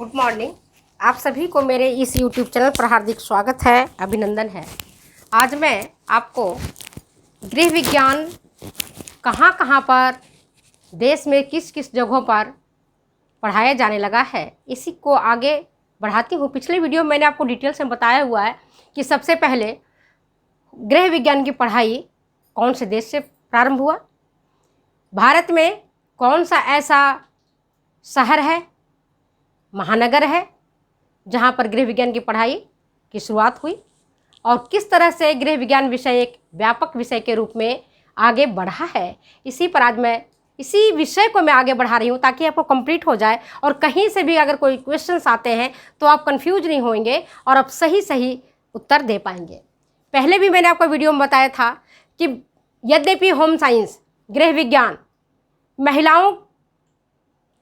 Good morning. आप सभी को मेरे इस यूट्यूब चैनल पर हार्दिक स्वागत है, अभिनंदन है। आज मैं आपको गृह विज्ञान कहाँ कहाँ पर देश में किस किस जगहों पर पढ़ाया जाने लगा है, इसी को आगे बढ़ाती हूँ। पिछले वीडियो में मैंने आपको डिटेल से बताया हुआ है कि सबसे पहले गृह विज्ञान की पढ़ाई कौन से देश से प्रारंभ हुआ, भारत में कौन सा ऐसा शहर है, महानगर है जहाँ पर गृह विज्ञान की पढ़ाई की शुरुआत हुई, और किस तरह से गृह विज्ञान विषय एक व्यापक विषय के रूप में आगे बढ़ा है। इसी पर आज मैं इसी विषय को मैं आगे बढ़ा रही हूँ ताकि आपको कंप्लीट हो जाए और कहीं से भी अगर कोई क्वेश्चंस आते हैं तो आप कंफ्यूज नहीं होंगे और आप सही सही उत्तर दे पाएंगे। पहले भी मैंने आपको वीडियो में बताया था कि यद्यपि होम साइंस गृह विज्ञान महिलाओं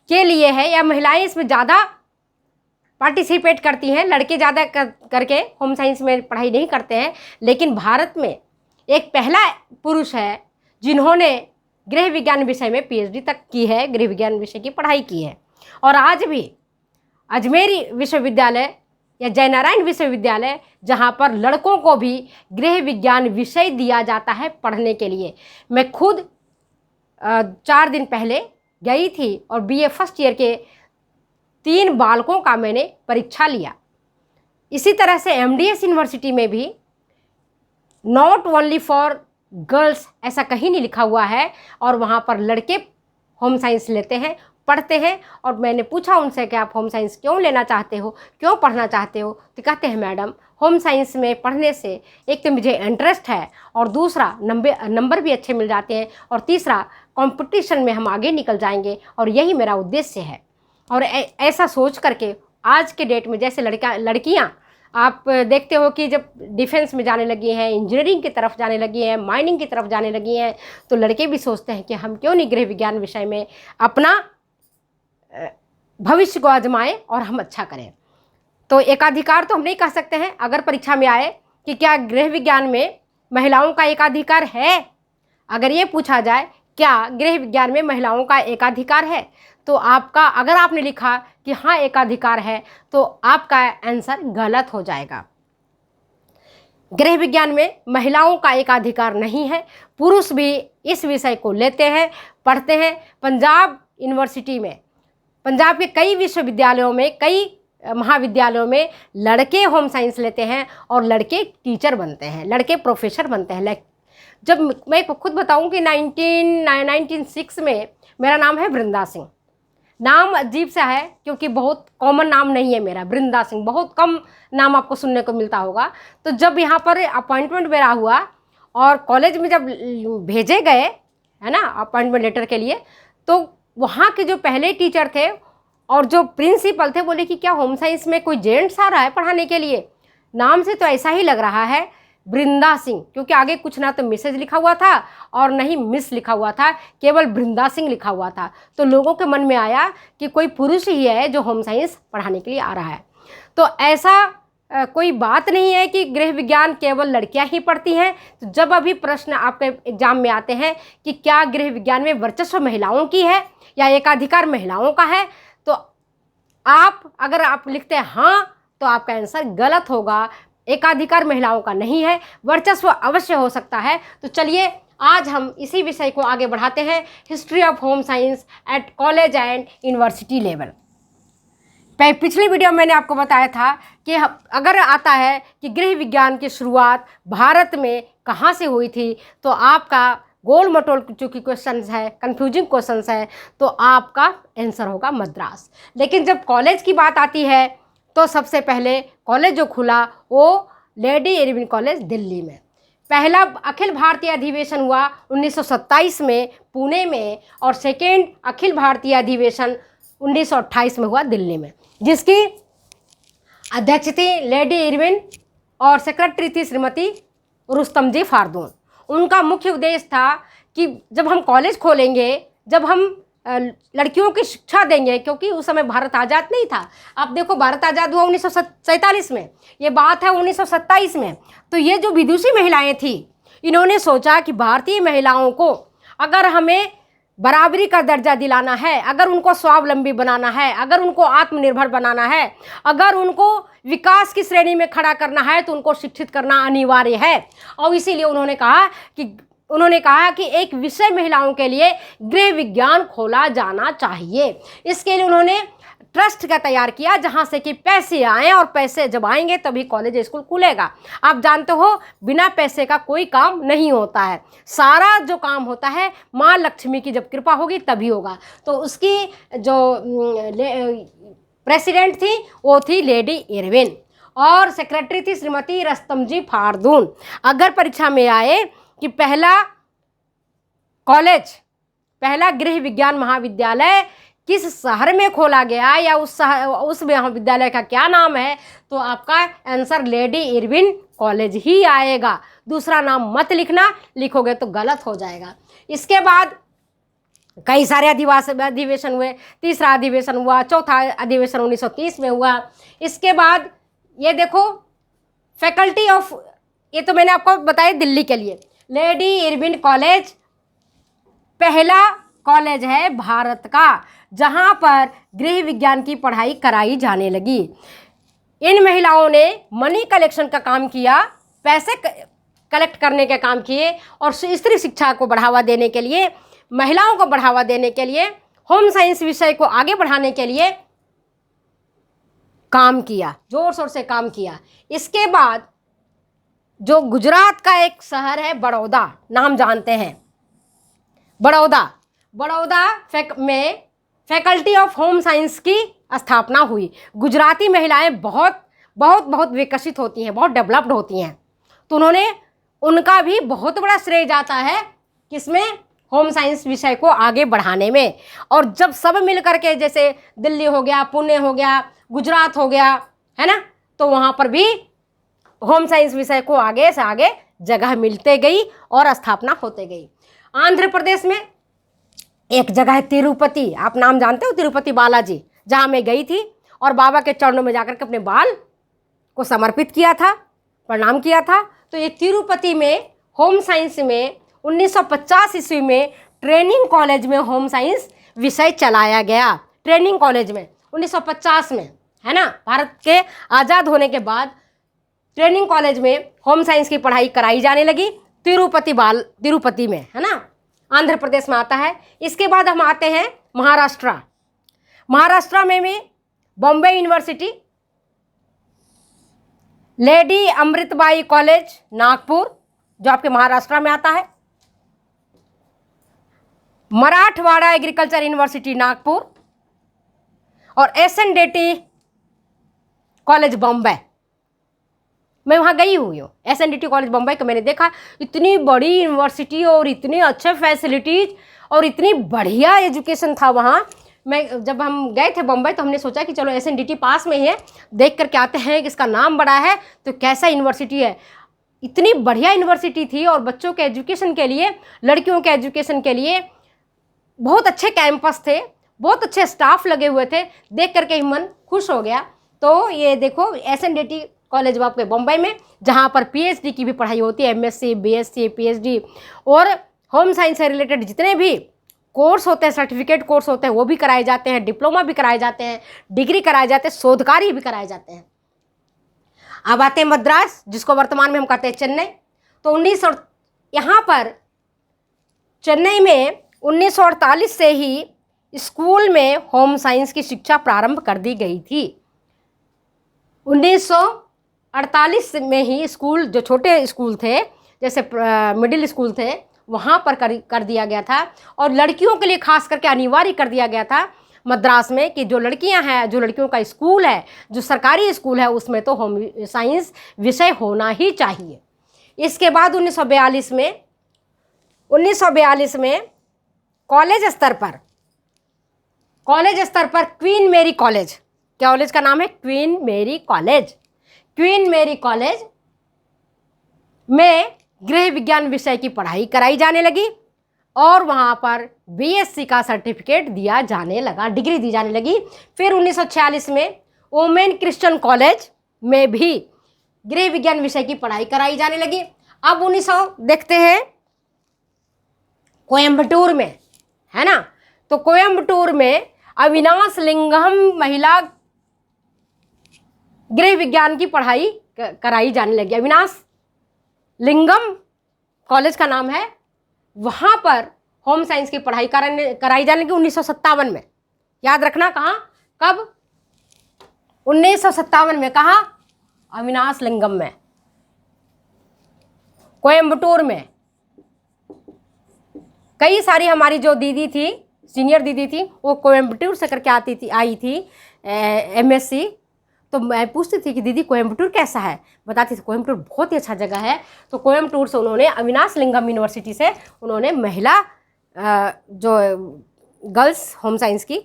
के लिए है या महिलाएं इसमें ज़्यादा पार्टिसिपेट करती हैं, लड़के ज़्यादा करके होम साइंस में पढ़ाई नहीं करते हैं, लेकिन भारत में एक पहला पुरुष है जिन्होंने गृह विज्ञान विषय में पीएचडी तक की है, गृह विज्ञान विषय की पढ़ाई की है। और आज भी अजमेरी विश्वविद्यालय या जयनारायण विश्वविद्यालय जहाँ पर लड़कों को भी गृह विज्ञान विषय दिया जाता है पढ़ने के लिए। मैं खुद 4 दिन पहले गई थी और बीए फर्स्ट ईयर के 3 बालकों का मैंने परीक्षा लिया। इसी तरह से एमडीएस यूनिवर्सिटी में भी नॉट ओनली फॉर गर्ल्स ऐसा कहीं नहीं लिखा हुआ है, और वहाँ पर लड़के होम साइंस लेते हैं, पढ़ते हैं। और मैंने पूछा उनसे कि आप होम साइंस क्यों लेना चाहते हो, क्यों पढ़ना चाहते हो, तो कहते हैं मैडम होम साइंस में पढ़ने से एक तो मुझे इंटरेस्ट है, और दूसरा नंबर भी अच्छे मिल जाते हैं, और तीसरा कंपटीशन में हम आगे निकल जाएंगे, और यही मेरा उद्देश्य है। और ऐसा सोच करके आज के डेट में जैसे लड़कियां आप देखते हो कि जब डिफेंस में जाने लगी हैं, इंजीनियरिंग की तरफ जाने लगी हैं, माइनिंग की तरफ जाने लगी हैं, तो लड़के भी सोचते हैं कि हम क्यों नहीं गृह विज्ञान विषय में अपना भविष्य को आजमाएं और हम अच्छा करें। तो एकाधिकार तो हम नहीं कह सकते हैं। अगर परीक्षा में आए कि क्या गृह विज्ञान में महिलाओं का एकाधिकार है, अगर ये पूछा जाए क्या गृह विज्ञान में महिलाओं का एकाधिकार है, तो आपका अगर आपने लिखा कि हाँ एकाधिकार है तो आपका आंसर गलत हो जाएगा। गृह विज्ञान में महिलाओं का एकाधिकार नहीं है, पुरुष भी इस विषय को लेते हैं, पढ़ते हैं। पंजाब यूनिवर्सिटी में, पंजाब के कई विश्वविद्यालयों में, कई महाविद्यालयों में लड़के होम साइंस लेते हैं और लड़के टीचर बनते हैं, लड़के प्रोफेसर बनते हैं। जब मैं खुद बताऊं कि 1996 में मेरा नाम है वृंदा सिंह। नाम अजीब सा है क्योंकि बहुत कॉमन नाम नहीं है मेरा, वृंदा सिंह बहुत कम नाम आपको सुनने को मिलता होगा। तो जब यहाँ पर अपॉइंटमेंट मेरा हुआ और कॉलेज में जब भेजे गए है ना अपॉइंटमेंट लेटर के लिए, तो वहाँ के जो पहले टीचर थे और जो प्रिंसिपल थे बोले कि क्या होम साइंस में कोई जेंट्स आ रहा है पढ़ाने के लिए। नाम से तो ऐसा ही लग रहा है वृंदा सिंह, क्योंकि आगे कुछ ना तो मिसेज लिखा हुआ था और नहीं मिस लिखा हुआ था, केवल वृंदा सिंह लिखा हुआ था। तो लोगों के मन में आया कि कोई पुरुष ही है जो होम साइंस पढ़ाने के लिए आ रहा है। तो ऐसा कोई बात नहीं है कि गृह विज्ञान केवल लड़कियां ही पढ़ती हैं। तो जब अभी प्रश्न आपके एग्जाम में आते हैं कि क्या गृह विज्ञान में वर्चस्व महिलाओं की है या एकाधिकार महिलाओं का है, तो अगर आप लिखते हैं हाँ तो आपका आंसर गलत होगा। एकाधिकार महिलाओं का नहीं है, वर्चस्व अवश्य हो सकता है। तो चलिए आज हम इसी विषय को आगे बढ़ाते हैं, history of home science at college and university level. पिछली वीडियो में मैंने आपको बताया था कि अगर आता है कि गृह विज्ञान की शुरुआत भारत में कहाँ से हुई थी, तो आपका गोल मटोल चूँकि क्वेश्चन है, कन्फ्यूजिंग क्वेश्चन है, तो आपका आंसर होगा मद्रास। लेकिन जब कॉलेज की बात आती है तो सबसे पहले कॉलेज जो खुला वो लेडी इरविन कॉलेज दिल्ली में। पहला अखिल भारतीय अधिवेशन हुआ 1927 में पुणे में, और सेकेंड अखिल भारतीय अधिवेशन 1928 में हुआ दिल्ली में, जिसकी अध्यक्ष थी लेडी इरविन और सेक्रेटरी थी श्रीमती रुस्तम जी फारदून। उनका मुख्य उद्देश्य था कि जब हम कॉलेज खोलेंगे, जब हम लड़कियों की शिक्षा देंगे, क्योंकि उस समय भारत आज़ाद नहीं था। आप देखो भारत आज़ाद हुआ 1947 में, ये बात है 1927 में। तो ये जो विदुषी महिलाएं थी, इन्होंने सोचा कि भारतीय महिलाओं को अगर हमें बराबरी का दर्जा दिलाना है, अगर उनको स्वावलंबी बनाना है, अगर उनको आत्मनिर्भर बनाना है, अगर उनको विकास की श्रेणी में खड़ा करना है, तो उनको शिक्षित करना अनिवार्य है। और इसीलिए उन्होंने कहा कि एक विषय महिलाओं के लिए गृह विज्ञान खोला जाना चाहिए। इसके लिए उन्होंने ट्रस्ट का तैयार किया, जहाँ से कि पैसे आएँ, और पैसे जब आएंगे तभी कॉलेज स्कूल खुलेगा। आप जानते हो बिना पैसे का कोई काम नहीं होता है, सारा जो काम होता है माँ लक्ष्मी की जब कृपा होगी तभी होगा। तो उसकी जो प्रेसिडेंट थी वो थी लेडी इरविन, और सेक्रेटरी थी श्रीमती रस्तमजी फारदून। अगर परीक्षा में आए कि पहला गृह विज्ञान महाविद्यालय किस शहर में खोला गया या उस महाविद्यालय का क्या नाम है, तो आपका आंसर लेडी इरविन कॉलेज ही आएगा। दूसरा नाम मत लिखना, लिखोगे तो गलत हो जाएगा। इसके बाद कई सारे अधिवेशन हुए। तीसरा अधिवेशन हुआ, चौथा अधिवेशन 1930 में हुआ। इसके बाद ये देखो फैकल्टी ऑफ, ये तो मैंने आपको बताया दिल्ली के लिए, लेडी इरविन कॉलेज पहला कॉलेज है भारत का जहां पर गृह विज्ञान की पढ़ाई कराई जाने लगी। इन महिलाओं ने मनी कलेक्शन का काम किया, पैसे कलेक्ट करने के काम किए, और स्त्री शिक्षा को बढ़ावा देने के लिए, महिलाओं को बढ़ावा देने के लिए, होम साइंस विषय को आगे बढ़ाने के लिए काम किया, जोर शोर से काम किया। इसके बाद जो गुजरात का एक शहर है बड़ौदा, नाम जानते हैं, बड़ौदा में फैकल्टी ऑफ होम साइंस की स्थापना हुई। गुजराती महिलाएं बहुत विकसित होती हैं, बहुत डेवलप्ड होती हैं, तो उनका भी बहुत बड़ा श्रेय जाता है किसमें, होम साइंस विषय को आगे बढ़ाने में। और जब सब मिल करके, जैसे दिल्ली हो गया, पुणे हो गया, गुजरात हो गया, है ना, तो वहाँ पर भी होम साइंस विषय को आगे से आगे जगह मिलते गई और स्थापना होते गई। आंध्र प्रदेश में एक जगह है तिरुपति, आप नाम जानते हो, तिरुपति बालाजी, जहाँ मैं गई थी और बाबा के चरणों में जाकर के अपने बाल को समर्पित किया था, प्रणाम किया था। तो ये तिरुपति में होम साइंस में 1950 ईस्वी में ट्रेनिंग कॉलेज में होम साइंस विषय चलाया गया, ट्रेनिंग कॉलेज में 1950 में, है ना। भारत के आज़ाद होने के बाद ट्रेनिंग कॉलेज में होम साइंस की पढ़ाई कराई जाने लगी, तिरुपति में, है ना, आंध्र प्रदेश में आता है। इसके बाद हम आते हैं महाराष्ट्र में भी Bombay university, lady Amritbai college Nagpur, जो आपके महाराष्ट्र में आता है, मराठवाड़ा एग्रीकल्चर यूनिवर्सिटी नागपुर, और SNDT कॉलेज बॉम्बे। मैं वहाँ गई हुई हूँ, SNDT कॉलेज बम्बई का मैंने देखा, इतनी बड़ी यूनिवर्सिटी और इतने अच्छे फैसिलिटीज़ और इतनी बढ़िया एजुकेशन था वहाँ। जब हम गए थे बम्बई तो हमने सोचा कि चलो SNDT पास में ही है, देख करके आते हैं कि इसका नाम बड़ा है तो कैसा यूनिवर्सिटी है। इतनी बढ़िया यूनिवर्सिटी थी, और बच्चों के एजुकेशन के लिए, लड़कियों के एजुकेशन के लिए बहुत अच्छे कैंपस थे, बहुत अच्छे स्टाफ लगे हुए थे, देख करके ही मन खुश हो गया। तो ये देखो SNDT कॉलेज आपके बम्बई में, जहाँ पर PhD की भी पढ़ाई होती है, MSc, BSc, PhD, और होम साइंस से रिलेटेड जितने भी कोर्स होते हैं, सर्टिफिकेट कोर्स होते हैं, वो भी कराए जाते हैं, डिप्लोमा भी कराए जाते हैं, डिग्री कराए जाते हैं, शोध कार्य भी कराए जाते हैं। अब आते हैं मद्रास, जिसको वर्तमान में हम कहते हैं चेन्नई। तो यहाँ पर चेन्नई में 1948 से ही स्कूल में होम साइंस की शिक्षा प्रारंभ कर दी गई थी। 1948 में ही स्कूल, जो छोटे स्कूल थे, जैसे मिडिल स्कूल थे, वहाँ पर कर दिया गया था, और लड़कियों के लिए खास करके अनिवार्य कर दिया गया था मद्रास में कि जो लड़कियां हैं, जो लड़कियों का स्कूल है, जो सरकारी स्कूल है, उसमें तो होम साइंस विषय होना ही चाहिए। इसके बाद 1942 में कॉलेज स्तर पर क्वीन मेरी कॉलेज, कॉलेज का नाम है क्वीन मेरी कॉलेज। क्वीन मेरी कॉलेज में गृह विज्ञान विषय की पढ़ाई कराई जाने लगी, और वहाँ पर BSc का सर्टिफिकेट दिया जाने लगा, डिग्री दी जाने लगी। फिर 1946 में वुमेन क्रिश्चियन कॉलेज में भी गृह विज्ञान विषय की पढ़ाई कराई जाने लगी। अब 1900 देखते हैं कोयम्बटूर में, है ना। तो कोयम्बटूर में अविनाश लिंगम महिला गृह विज्ञान की पढ़ाई कराई जाने लगी। अविनाश लिंगम कॉलेज का नाम है, वहाँ पर होम साइंस की पढ़ाई कराई जाने लगी 1957 में। याद रखना कहाँ, कब, 1957 में। कहाँ, अविनाश लिंगम में, कोयम्बटूर में। कई सारी हमारी जो दीदी थी, सीनियर दीदी थी, वो कोयम्बटूर से करके आई थी MSc। तो मैं पूछती थी कि दीदी कोयम्बटूर कैसा है, बताती थी कोयम्बटूर बहुत ही अच्छा जगह है। तो कोयम्बटूर से उन्होंने अविनाश लिंगम यूनिवर्सिटी से उन्होंने महिला जो गर्ल्स होम साइंस की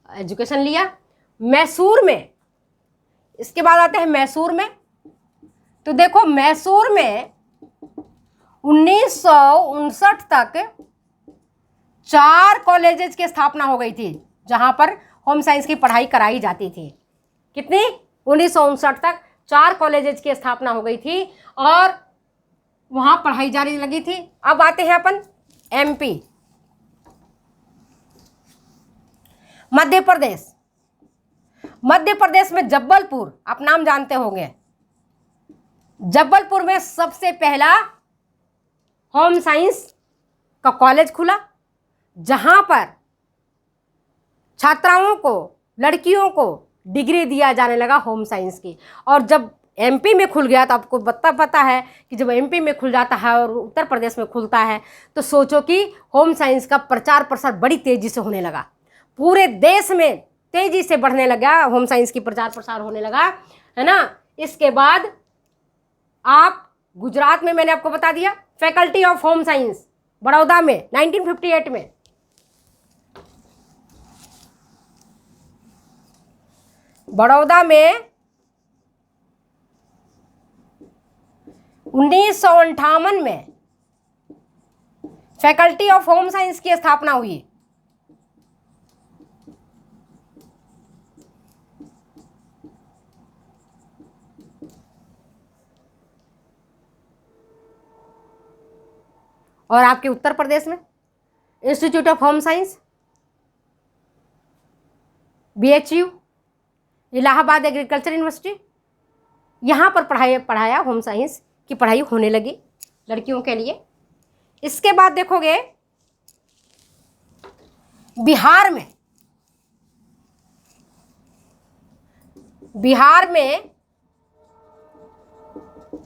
एजुकेशन लिया। मैसूर में, इसके बाद आते हैं मैसूर में। तो देखो मैसूर में 1959 तक 4 कॉलेजेस की स्थापना हो गई थी जहां पर होम साइंस की पढ़ाई कराई जाती थी। कितनी, 1959 तक 4 कॉलेजेस की स्थापना हो गई थी और वहां पढ़ाई जारी लगी थी। अब आते हैं अपन MP, मध्य प्रदेश। मध्य प्रदेश में जबलपुर, आप नाम जानते होंगे, जबलपुर में सबसे पहला होम साइंस का कॉलेज खुला, जहां पर छात्राओं को, लड़कियों को डिग्री दिया जाने लगा होम साइंस की। और जब MP में खुल गया तो आपको पता है कि जब MP में खुल जाता है और उत्तर प्रदेश में खुलता है तो सोचो कि होम साइंस का प्रचार प्रसार बड़ी तेजी से होने लगा। पूरे देश में तेजी से बढ़ने लगा, होम साइंस की प्रचार प्रसार होने लगा, है ना। इसके बाद आप गुजरात में, मैंने आपको बता दिया, faculty of home science Baroda में 1958 में। बड़ौदा में 1958 में फैकल्टी ऑफ होम साइंस की स्थापना हुई। और आपके उत्तर प्रदेश में institute of home science, BHU, Allahabad agriculture university, यहाँ पर पढ़ाया होम साइंस की पढ़ाई होने लगी लड़कियों के लिए। इसके बाद देखोगे बिहार में,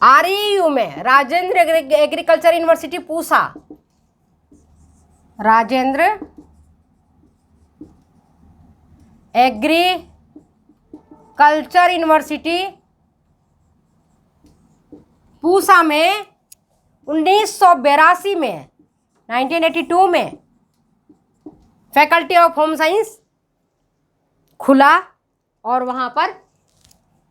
REU में Rajendra agriculture university Pusa, Rajendra agriculture university Pusa में 1982 में, 1982 में फैकल्टी ऑफ होम साइंस खुला और वहाँ पर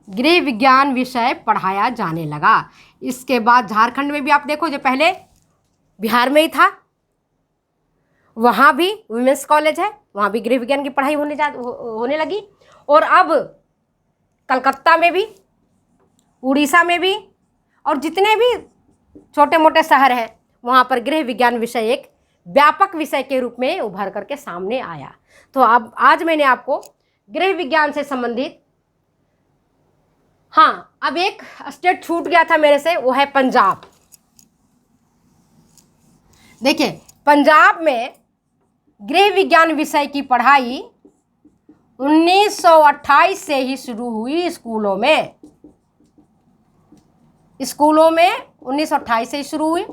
गृह विज्ञान विषय पढ़ाया जाने लगा। इसके बाद झारखंड में भी आप देखो, जो पहले बिहार में ही था, वहाँ भी वुमेंस कॉलेज है, वहाँ भी गृह विज्ञान की पढ़ाई होने लगी। और अब कलकत्ता में भी, उड़ीसा में भी, और जितने भी छोटे मोटे शहर हैं वहाँ पर गृह विज्ञान विषय एक व्यापक विषय के रूप में उभर करके सामने आया। तो अब आज मैंने आपको गृह विज्ञान से संबंधित, हाँ, अब एक स्टेट छूट गया था मेरे से, वो है पंजाब। देखिए पंजाब में गृह विज्ञान विषय की पढ़ाई 1928 से ही शुरू हुई स्कूलों में। 1928 से ही शुरू हुई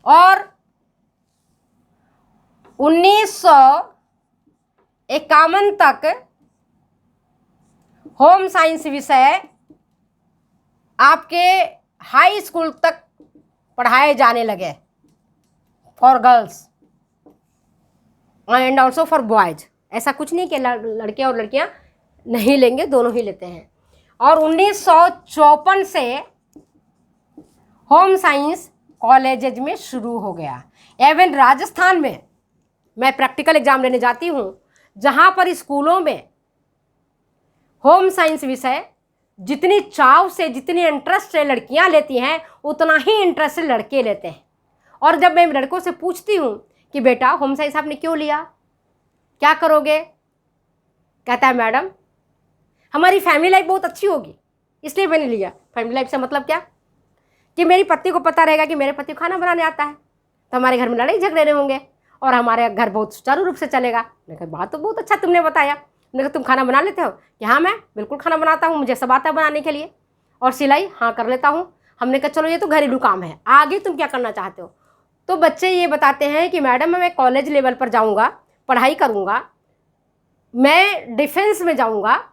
और 1951 तक होम साइंस विषय आपके हाई स्कूल तक पढ़ाए जाने लगे, for girls and also for boys. ऐसा कुछ नहीं कि लड़के और लड़कियां नहीं लेंगे, दोनों ही लेते हैं। और 1954 से होम साइंस कॉलेजेज में शुरू हो गया। एवं राजस्थान में मैं प्रैक्टिकल एग्जाम लेने जाती हूँ, जहाँ पर स्कूलों में होम साइंस विषय जितनी चाव से, जितनी इंटरेस्ट से लड़कियाँ लेती हैं, उतना ही इंटरेस्ट से लड़के लेते हैं। और जब मैं लड़कों से पूछती हूँ कि बेटा होम साइंस आपने क्यों लिया, क्या करोगे? कहता है मैडम हमारी फैमिली लाइफ बहुत अच्छी होगी इसलिए मैंने लिया। फैमिली लाइफ से मतलब क्या? कि मेरी पत्नी को पता रहेगा कि मेरे पति को खाना बनाने आता है, तो हमारे घर में लड़ाई झगड़े नहीं होंगे और हमारे घर बहुत सुचारू रूप से चलेगा। मैंने कहा बात तो बहुत अच्छा तुमने बताया। मैंने कहा तुम खाना बना लेते हो? कि हाँ मैं बिल्कुल खाना बनाता हूँ, मुझे सब आता है बनाने के लिए। और सिलाई? हाँ कर लेता हूँ। हमने कहा चलो ये तो घरेलू काम है, आगे तुम क्या करना चाहते हो? तो बच्चे ये बताते हैं कि मैडम मैं कॉलेज लेवल पर जाऊँगा, पढ़ाई करूँगा, मैं डिफेंस में जाऊँगा,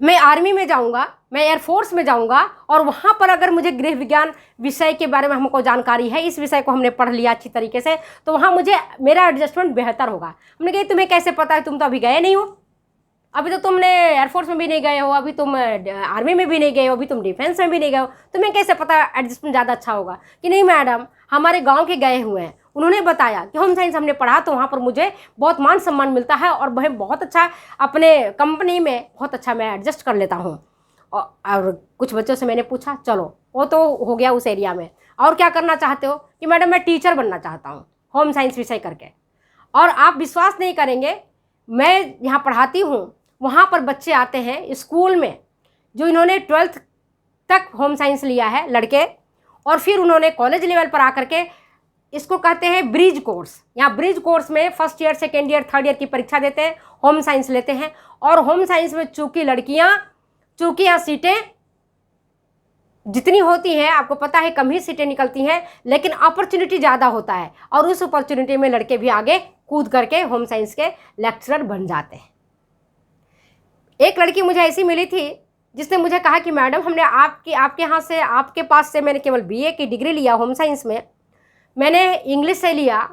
मैं आर्मी में जाऊंगा, मैं एयरफोर्स में जाऊंगा और वहाँ पर अगर मुझे गृह विज्ञान विषय के बारे में हमको जानकारी है, इस विषय को हमने पढ़ लिया अच्छी तरीके से, तो वहाँ मुझे मेरा एडजस्टमेंट बेहतर होगा। हमने कहा तुम्हें कैसे पता है? तुम तो अभी गए नहीं हो, अभी तो तुमने एयरफोर्स में भी नहीं गए हो, अभी तुम आर्मी में भी नहीं गए हो, अभी तुम डिफेंस में भी नहीं गए हो, तुम्हें कैसे पता एडजस्टमेंट ज़्यादा अच्छा होगा? कि नहीं मैडम हमारे गाँव के गए हुए हैं, उन्होंने बताया कि होम साइंस हमने पढ़ा तो वहाँ पर मुझे बहुत मान सम्मान मिलता है और वह बहुत अच्छा अपने कंपनी में बहुत अच्छा मैं एडजस्ट कर लेता हूँ। और कुछ बच्चों से मैंने पूछा चलो वो तो हो गया उस एरिया में, और क्या करना चाहते हो? कि मैडम मैं टीचर बनना चाहता हूँ होम साइंस विषय करके। और आप विश्वास नहीं करेंगे, मैं यहाँ पढ़ाती हूँ, वहाँ पर बच्चे आते हैं स्कूल में जो इन्होंने 12th तक होम साइंस लिया है लड़के, और फिर उन्होंने कॉलेज लेवल पर आकर के इसको कहते हैं ब्रिज कोर्स। यहाँ ब्रिज कोर्स में first year, second year, third year की परीक्षा देते हैं, होम साइंस लेते हैं। और होम साइंस में चूंकि यहाँ सीटें जितनी होती हैं आपको पता है कम ही सीटें निकलती हैं, लेकिन अपॉर्चुनिटी ज़्यादा होता है और उस अपॉर्चुनिटी में लड़के भी आगे कूद करके होम साइंस के लेक्चरर बन जाते हैं। एक लड़की मुझे ऐसी मिली थी जिसने मुझे कहा कि मैडम हमने आपके यहाँ से, आपके पास से मैंने केवल BA की डिग्री लिया होम साइंस में, मैंने इंग्लिश से लिया,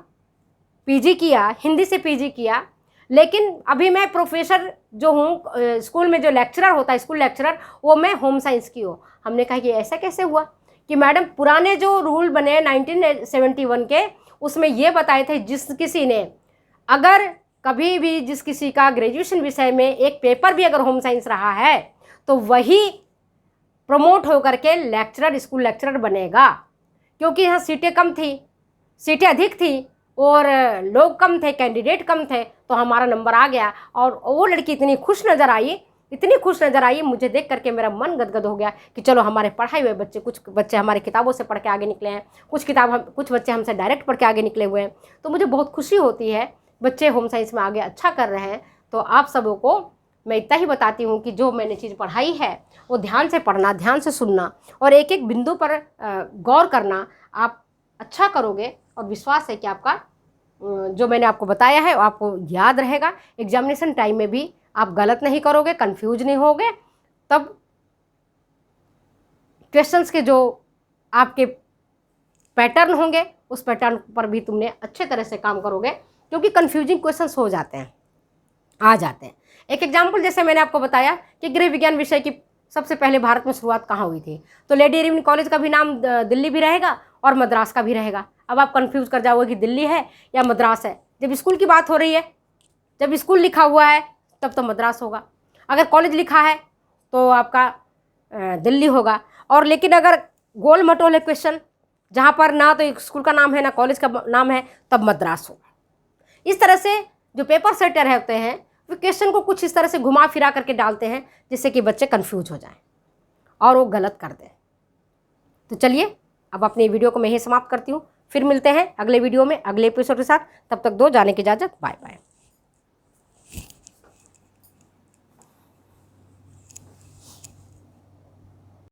PG किया, हिंदी से PG किया, लेकिन अभी मैं प्रोफेसर जो हूँ स्कूल में जो लेक्चरर होता है, स्कूल लेक्चरर, वो मैं होम साइंस की हूँ। हमने कहा कि ऐसा कैसे हुआ? कि मैडम पुराने जो रूल बने 1971 के, उसमें ये बताए थे जिस किसी ने अगर कभी भी जिस किसी का ग्रेजुएशन विषय में एक पेपर भी अगर होम साइंस रहा है तो वही प्रमोट होकर के लेक्चरर, स्कूल लेक्चरर बनेगा। क्योंकि यहाँ सीटें कम थी, सीटें अधिक थी और लोग कम थे, कैंडिडेट कम थे, तो हमारा नंबर आ गया। और वो लड़की इतनी खुश नज़र आई, इतनी खुश नज़र आई, मुझे देख करके मेरा मन गदगद हो गया कि चलो हमारे पढ़ाए हुए बच्चे, कुछ बच्चे हमारे किताबों से पढ़ के आगे निकले हैं, कुछ बच्चे हमसे डायरेक्ट पढ़ के आगे निकले हुए हैं। तो मुझे बहुत खुशी होती है बच्चे होम साइंस में आगे अच्छा कर रहे हैं। तो आप सबों को मैं इतना ही बताती हूँ कि जो मैंने चीज़ पढ़ाई है वो ध्यान से पढ़ना, ध्यान से सुनना और एक एक बिंदु पर गौर करना। आप अच्छा करोगे और विश्वास है कि आपका जो मैंने आपको बताया है वो आपको याद रहेगा। एग्जामिनेशन टाइम में भी आप गलत नहीं करोगे, कंफ्यूज नहीं होगे, तब क्वेश्चंस के जो आपके पैटर्न होंगे उस पैटर्न पर भी तुमने अच्छे तरह से काम करोगे, क्योंकि कंफ्यूजिंग क्वेश्चंस हो जाते हैं, आ जाते हैं। एक एग्जाम्पल जैसे मैंने आपको बताया कि गृह विज्ञान विषय की सबसे पहले भारत में शुरुआत कहाँ हुई थी, तो लेडी एरिवन कॉलेज का भी नाम दिल्ली भी रहेगा और मद्रास का भी रहेगा। अब आप कंफ्यूज कर जाओगे कि दिल्ली है या मद्रास है। जब स्कूल की बात हो रही है, जब स्कूल लिखा हुआ है तब तो मद्रास होगा, अगर कॉलेज लिखा है तो आपका दिल्ली होगा। और लेकिन अगर गोल मटोल है क्वेश्चन जहाँ पर ना तो स्कूल का नाम है ना कॉलेज का नाम है, तब मद्रास होगा। इस तरह से जो पेपर सेटर होते हैं वो क्वेश्चन को कुछ इस तरह से घुमा फिरा करके डालते हैं जिससे कि बच्चे कंफ्यूज हो जाएं और वो गलत कर दें। तो चलिए अब अपनी वीडियो को मैं ही समाप्त करती हूँ, फिर मिलते हैं अगले वीडियो में अगले एपिसोड के साथ। तब तक दो जाने की इजाज़त, बाय बाय।